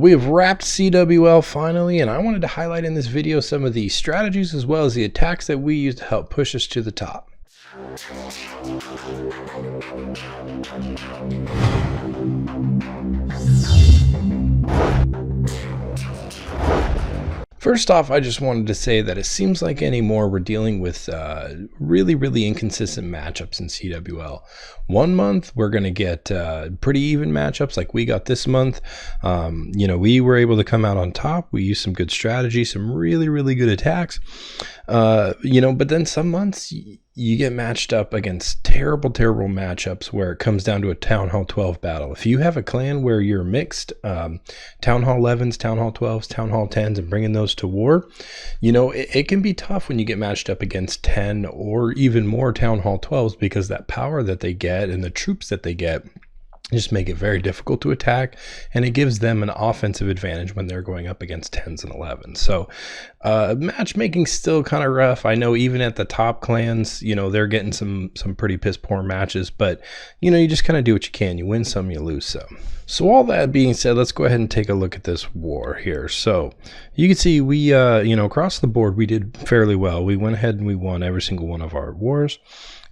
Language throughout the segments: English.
We have wrapped CWL finally, and I wanted to highlight in this video some of the strategies as well as the attacks that we use to help push us to the top. First off, I just wanted to say that it seems like anymore we're dealing with really inconsistent matchups in CWL. One month we're going to get pretty even matchups like we got this month. We were able to come out on top. We used some good strategy, some really good attacks. But then some months you get matched up against terrible matchups where it comes down to a Town Hall 12 battle. If you have a clan where you're mixed, Town Hall 11s, Town Hall 12s, Town Hall 10s, and bringing those to war, it can be tough when you get matched up against 10 or even more Town Hall 12s, because that power that they get and the troops that they get just make it very difficult to attack, and it gives them an offensive advantage when they're going up against 10s and 11s. So matchmaking's still kind of rough. I know even at the top clans, they're getting some pretty piss poor matches, but you just kind of do what you can. You win some, you lose some. So all that being said, let's go ahead and take a look at this war here. So you can see we across the board we did fairly well. We went ahead and we won every single one of our wars.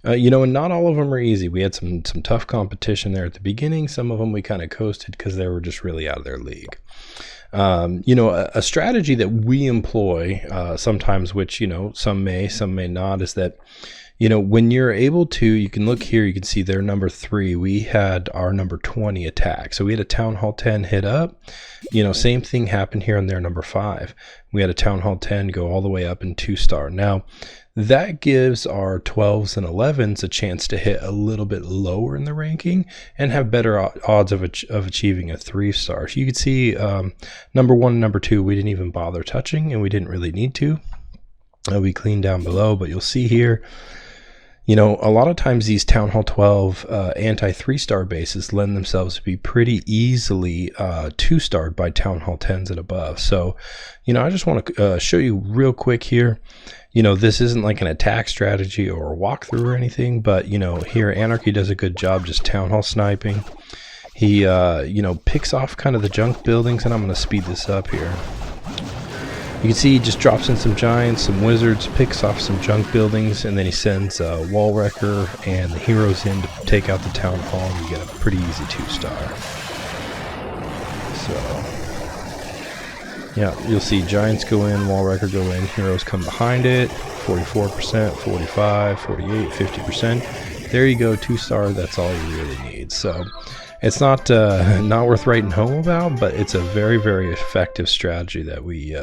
And not all of them are easy. We had some tough competition there at the beginning. Some of them we kind of coasted because they were just really out of their league. A strategy that we employ sometimes, which, some may not, is that, when you're able to, you can look here, you can see their number 3, we had our number 20 attack. So we had a Town Hall 10 hit up, same thing happened here on their number 5. We had a Town Hall 10 go all the way up in 2-star. Now, that gives our 12s and 11s a chance to hit a little bit lower in the ranking and have better odds of achieving a 3-star. So you can see number 1 and number 2 we didn't even bother touching, and we didn't really need to. We cleaned down below, but you'll see here, a lot of times these Town Hall 12 anti-3-star bases lend themselves to be pretty easily 2-starred by Town Hall 10s and above. So, I just want to show you real quick here. This isn't like an attack strategy or a walkthrough or anything, but, here Anarchy does a good job just Town Hall sniping. He, picks off kind of the junk buildings, and I'm going to speed this up here. You can see he just drops in some giants, some wizards, picks off some junk buildings, and then he sends a wall wrecker and the heroes in to take out the Town Hall, and you get a pretty easy 2-star. So, yeah, you'll see giants go in, wall wrecker go in, heroes come behind it, 44%, 45, 48, 50%. There you go, 2-star, that's all you really need. So it's not worth writing home about, but it's a very effective strategy that we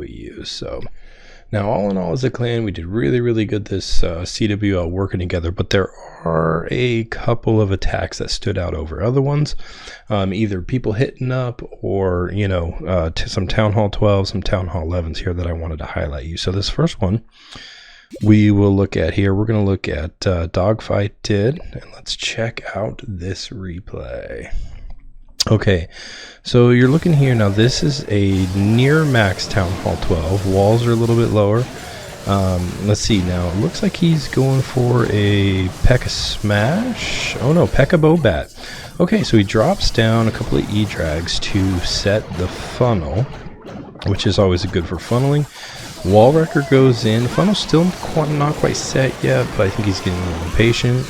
use. So now, all in all, as a clan, we did really good this CWL working together, but there are a couple of attacks that stood out over other ones. Either people hitting up or, some Town Hall 12, some Town Hall 11s here that I wanted to highlight you. So this first one we will look at here. We're going to look at Dogfight did, and let's check out this replay. Okay, so you're looking here now. This is a near max Town Hall 12. Walls are a little bit lower. Let's see now. It looks like he's going for a P.E.K.K.A. Smash. Oh no, P.E.K.K.A. Bobat. Okay, so he drops down a couple of E-drags to set the funnel, which is always good for funneling. Wall wrecker goes in. Funnel's still not quite set yet, but I think he's getting a little impatient.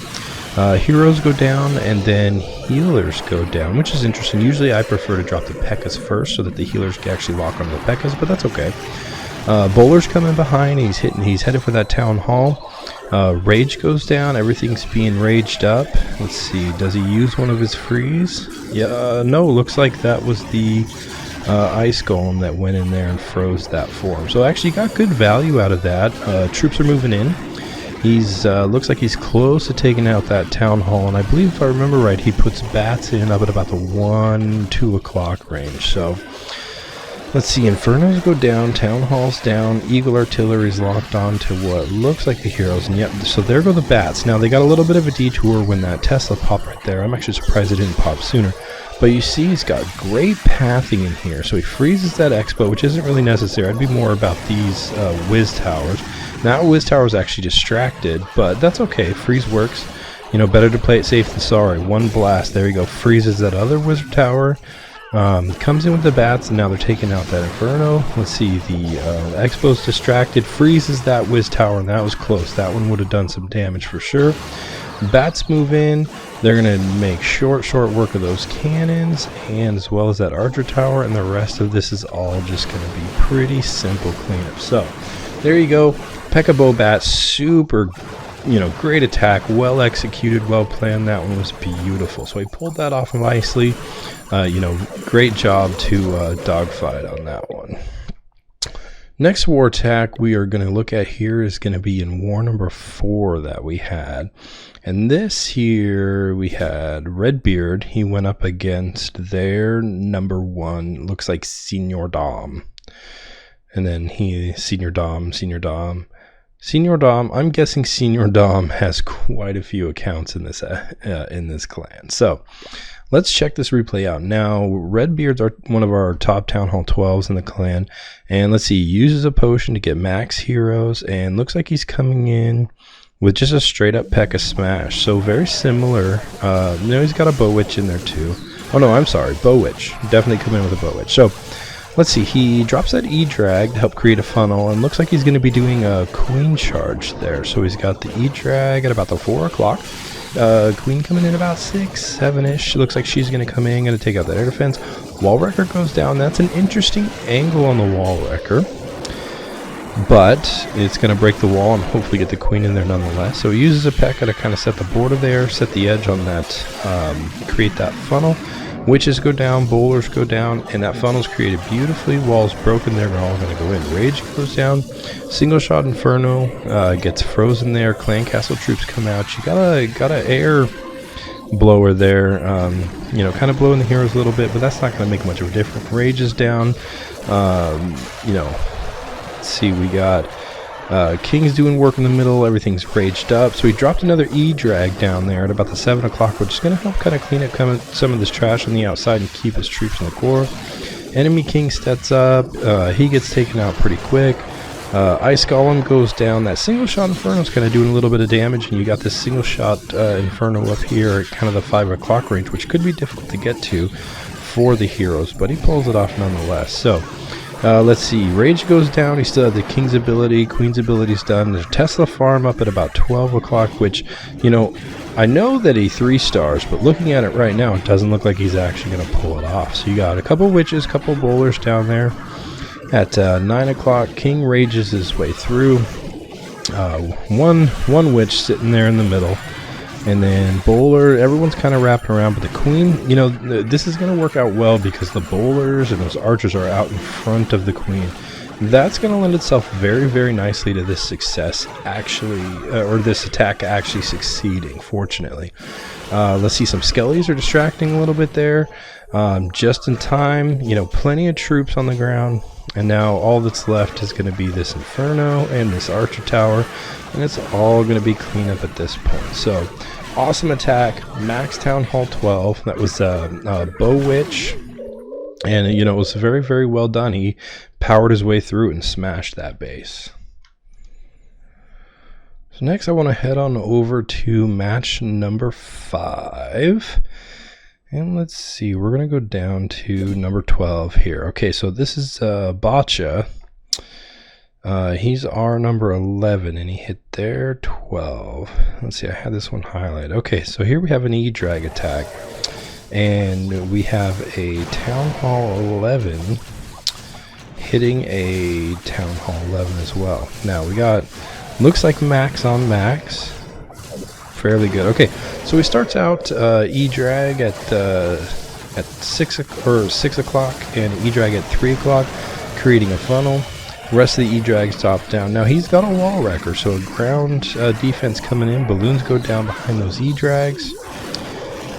Heroes go down, and then healers go down, which is interesting. Usually I prefer to drop the P.E.K.K.A.s first so that the healers can actually lock onto the P.E.K.K.A.s, but that's okay. Bowler's coming behind. He's headed for that Town Hall. Rage goes down. Everything's being raged up. Let's see, does he use one of his freeze? Yeah, no, looks like that was the ice golem that went in there and froze that for him. So actually got good value out of that. Troops are moving in. He's looks like he's close to taking out that Town Hall, and I believe if I remember right, he puts bats in up at about the 1-2 o'clock range. So let's see, Infernos go down, Town Hall's down, Eagle Artillery is locked on to what looks like the heroes, and yep, so there go the bats. Now they got a little bit of a detour when that Tesla popped right there. I'm actually surprised it didn't pop sooner. But you see he's got great pathing in here, so he freezes that Expo, which isn't really necessary. I'd be more about these Wiz Towers. Now Wiz Tower is actually distracted, but that's okay. Freeze works. Better to play it safe than sorry. One blast. There you go. Freezes that other Wizard Tower. Comes in with the bats, and now they're taking out that Inferno. Let's see, the Expo's distracted, freezes that Wiz Tower, and that was close. That one would have done some damage for sure. Bats move in. They're going to make short work of those cannons, and as well as that Archer Tower, and the rest of this is all just going to be pretty simple cleanup. So, there you go. P.E.K.K.A. Bobat, super, great attack, well executed, well planned. That one was beautiful. So he pulled that off nicely. Great job to Dogfight on that one. Next war attack we are going to look at here is going to be in war number 4 that we had. And this here we had Redbeard. He went up against their number 1, looks like Senior Dom. And then Senior Dom. I'm guessing Senior Dom has quite a few accounts in this clan. So let's check this replay out. Now, Redbeard's are one of our top Town Hall 12s in the clan. And let's see, he uses a potion to get max heroes. And looks like he's coming in with just a straight up P.E.K.K.A. smash. So very similar. He's got a Bowitch in there too. Oh no, I'm sorry, Bowitch. Definitely come in with a Bowitch. So let's see, he drops that E-Drag to help create a funnel, and looks like he's going to be doing a Queen charge there. So he's got the E-Drag at about the 4 o'clock. Queen coming in about 6, 7-ish. Looks like she's going to come in, going to take out that air defense. Wall Wrecker goes down. That's an interesting angle on the Wall Wrecker, but it's going to break the wall and hopefully get the Queen in there nonetheless. So he uses a P.E.K.K.A. to kind of set the border there, set the edge on that, create that funnel. Witches go down, bowlers go down, and that funnel's created beautifully. Walls broken there, they're all going to go in. Rage goes down, single shot Inferno gets frozen there. Clan Castle troops come out. You got a air blower there, kind of blowing the heroes a little bit, but that's not going to make much of a difference. Rage is down. Let's see, we got King's doing work in the middle, everything's raged up. So he dropped another E-Drag down there at about the 7 o'clock, which is going to help kind of clean up some of this trash on the outside and keep his troops in the core. Enemy King steps up, he gets taken out pretty quick. Ice Golem goes down. That single shot Inferno is kind of doing a little bit of damage, and you got this single shot Inferno up here at kind of the 5 o'clock range, which could be difficult to get to for the heroes, but he pulls it off nonetheless. So let's see, Rage goes down. He still has the King's ability, Queen's ability's done. There's Tesla Farm up at about 12 o'clock, which, I know that he 3 stars, but looking at it right now, it doesn't look like he's actually going to pull it off. So you got a couple witches, couple bowlers down there. At 9 o'clock, King rages his way through. One witch sitting there in the middle. And then bowler, everyone's kind of wrapped around, but the Queen, this is going to work out well because the bowlers and those archers are out in front of the Queen. That's going to lend itself very, very nicely to this success actually, or this attack actually succeeding, fortunately. Let's see, some skellies are distracting a little bit there. Just in time, plenty of troops on the ground. And now all that's left is going to be this Inferno and this Archer Tower, and it's all going to be cleanup at this point. So, awesome attack, max Town Hall 12. That was Bowitch, and it was very, very well done. He powered his way through and smashed that base. So next I want to head on over to match number 5. And let's see, we're going to go down to number 12 here. Okay, so this is Bacha. He's our number 11, and he hit their 12. Let's see, I had this one highlighted. Okay, so here we have an E-Drag attack. And we have a Town Hall 11 hitting a Town Hall 11 as well. Now, we got, looks like max on max. Fairly good. Okay, so he starts out E-Drag at 6 o'clock and E-Drag at 3 o'clock, creating a funnel. The rest of the E-Drags drop down. Now he's got a Wall Wrecker, so a ground defense coming in. Balloons go down behind those E-Drags.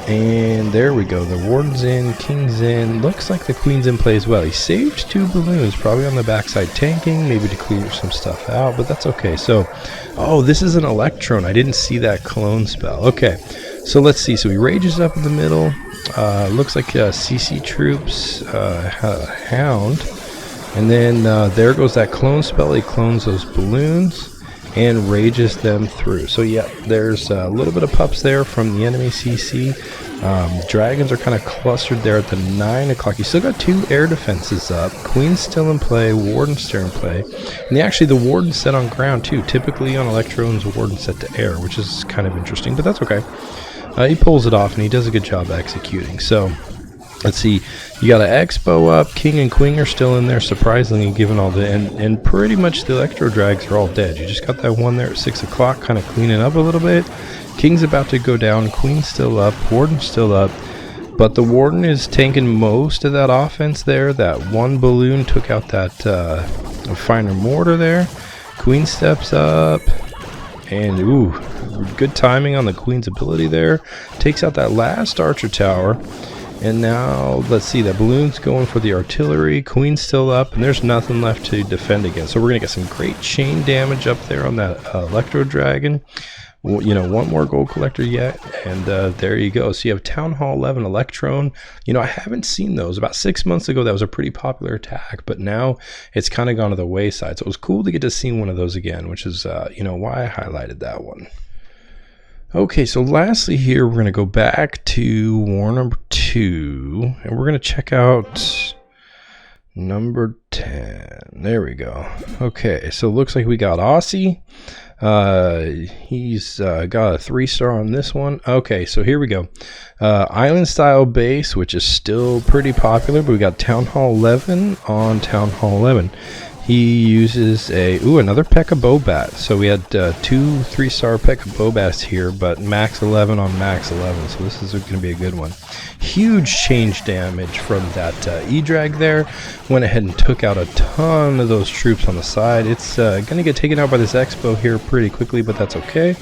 And there we go. The Warden's in, King's in. Looks like the Queen's in play as well. He saved 2 balloons, probably on the backside tanking, maybe to clear some stuff out, but that's okay. So, oh, this is an Electrone. I didn't see that clone spell. Okay, so let's see. So he rages up in the middle. Looks like CC troops, Hound. And then there goes that clone spell. He clones those balloons. and rages them through. So yeah, there's a little bit of pups there from the enemy CC. Dragons are kind of clustered there at the 9 o'clock. You still got 2 air defenses up. Queen's still in play. Warden's still in play. And actually, the Warden's set on ground too. Typically on Electrone's, Warden's set to air, which is kind of interesting, but that's okay. He pulls it off and he does a good job executing. So let's see, you got an Expo up. King and Queen are still in there, surprisingly, given all the and pretty much the Electro Drags are all dead. You just got that one there at 6 o'clock, kind of cleaning up a little bit. King's about to go down. Queen's still up. Warden's still up. But the Warden is tanking most of that offense there. That one balloon took out that finer mortar there. Queen steps up. And, ooh, good timing on the Queen's ability there. Takes out that last archer tower. And now, let's see, that balloon's going for the artillery. Queen's still up, and there's nothing left to defend against. So we're going to get some great chain damage up there on that Electro Dragon. You know, one more gold collector yet, and there you go. So you have Town Hall 11 Electrone. You know, I haven't seen those. About 6 months ago, that was a pretty popular attack, but now it's kind of gone to the wayside. So it was cool to get to see one of those again, which is, you know, why I highlighted that one. Okay, so lastly here, we're going to go back to war number 2, and we're going to check out number 10. There we go. Okay, so it looks like we got Aussie. He's got a 3-star on this one. Okay, so here we go. Island style base, which is still pretty popular, but we got Town Hall 11 on Town Hall 11. He uses another P.E.K.K.A. Bobat. So we had 2 3-star P.E.K.K.A. Bobats here, but max 11 on max 11. So this is going to be a good one. Huge change damage from that E-Drag there. Went ahead and took out a ton of those troops on the side. It's going to get taken out by this Expo here pretty quickly, but that's okay.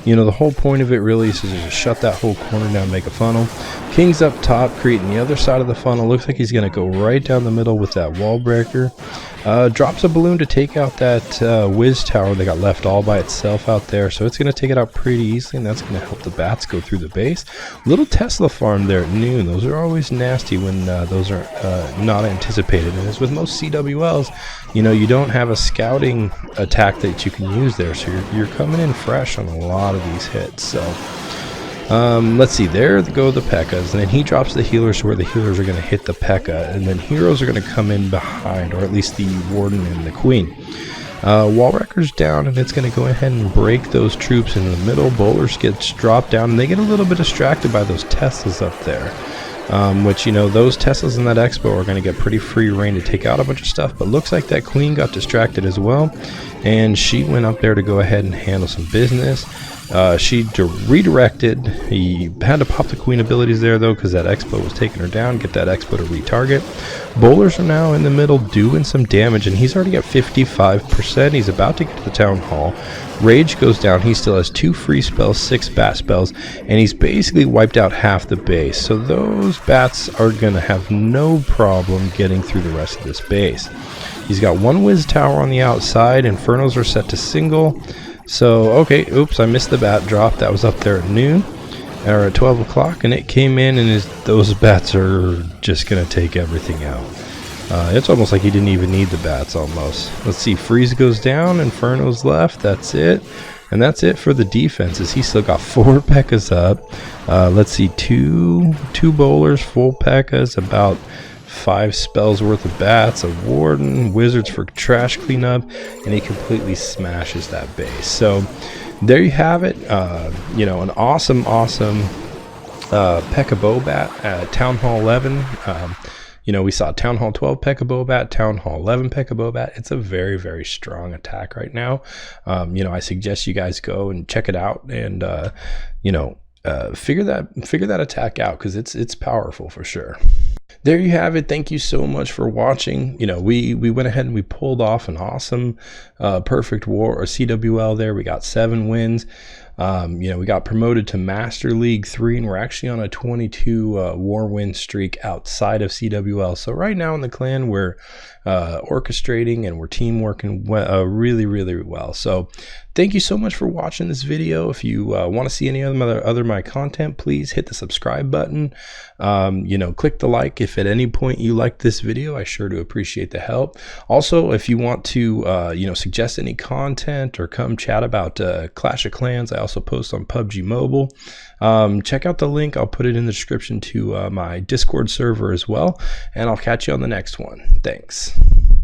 You know, the whole point of it really is to just shut that whole corner down, make a funnel. King's up top, creating the other side of the funnel. Looks like he's going to go right down the middle with that wall breaker. Drops a balloon to take out that Wiz tower that got left all by itself out there. So it's going to take it out pretty easily, and that's going to help the bats go through the base. Little Tesla farm there at noon. Those are always nasty when those are not anticipated. And as with most CWLs, you know, you don't have a scouting attack that you can use there. So you're coming in fresh on a lot of these hits. So let's see, there go the P.E.K.K.A.s, and then he drops the healers where the healers are going to hit the P.E.K.K.A., and then heroes are going to come in behind, or at least the Warden and the Queen. Wall Wrecker's down, and it's going to go ahead and break those troops in the middle. Bowlers gets dropped down, and they get a little bit distracted by those Teslas up there. Which, you know, those Teslas in that Expo are going to get pretty free reign to take out a bunch of stuff, but looks like that Queen got distracted as well, and she went up there to go ahead and handle some business. She redirected. He had to pop the Queen abilities there, though, because that Expo was taking her down. Get that Expo to retarget. Bowlers are now in the middle doing some damage, and he's already at 55%. He's about to get to the Town Hall. Rage goes down. He still has 2 free spells, 6 bat spells, and he's basically wiped out half the base. So those bats are going to have no problem getting through the rest of this base. He's got 1 Wiz tower on the outside. Infernos are set to single. So, okay, oops, I missed the bat drop. That was up there at noon, or at 12 o'clock, and it came in, and those bats are just going to take everything out. It's almost like he didn't even need the bats, almost. Let's see, Freeze goes down, Inferno's left, that's it. And that's it for the defenses. He's still got 4 P.E.K.K.A.s up. Let's see, two bowlers, full P.E.K.K.A.s, about 5 spells worth of bats, a Warden, Wizards for trash cleanup, and he completely smashes that base. So there you have it. You know, an awesome P.E.K.K.A. Bobat at Town Hall 11. You know, we saw Town Hall 12 P.E.K.K.A. Bobat, Town Hall 11 P.E.K.K.A. Bobat. It's a very, very strong attack right now. You know, I suggest you guys go and check it out, and you know, figure that attack out, because it's powerful for sure. There you have it. Thank you so much for watching. You know, we went ahead and we pulled off an awesome perfect war, or CWL there. We got 7 wins. You know, we got promoted to Master League 3, and we're actually on a 22 war win streak outside of CWL. So right now in the clan, we're orchestrating and we're team working really, really well. So Thank you so much for watching this video. If you want to see any other my content, please hit the subscribe button. Click the like if at any point you like this video. I sure do appreciate the help. Also, if you want to suggest any content or come chat about Clash of Clans, I also post on PUBG Mobile. Check out the link. I'll put it in the description to my Discord server as well, and I'll catch you on the next one. Thanks.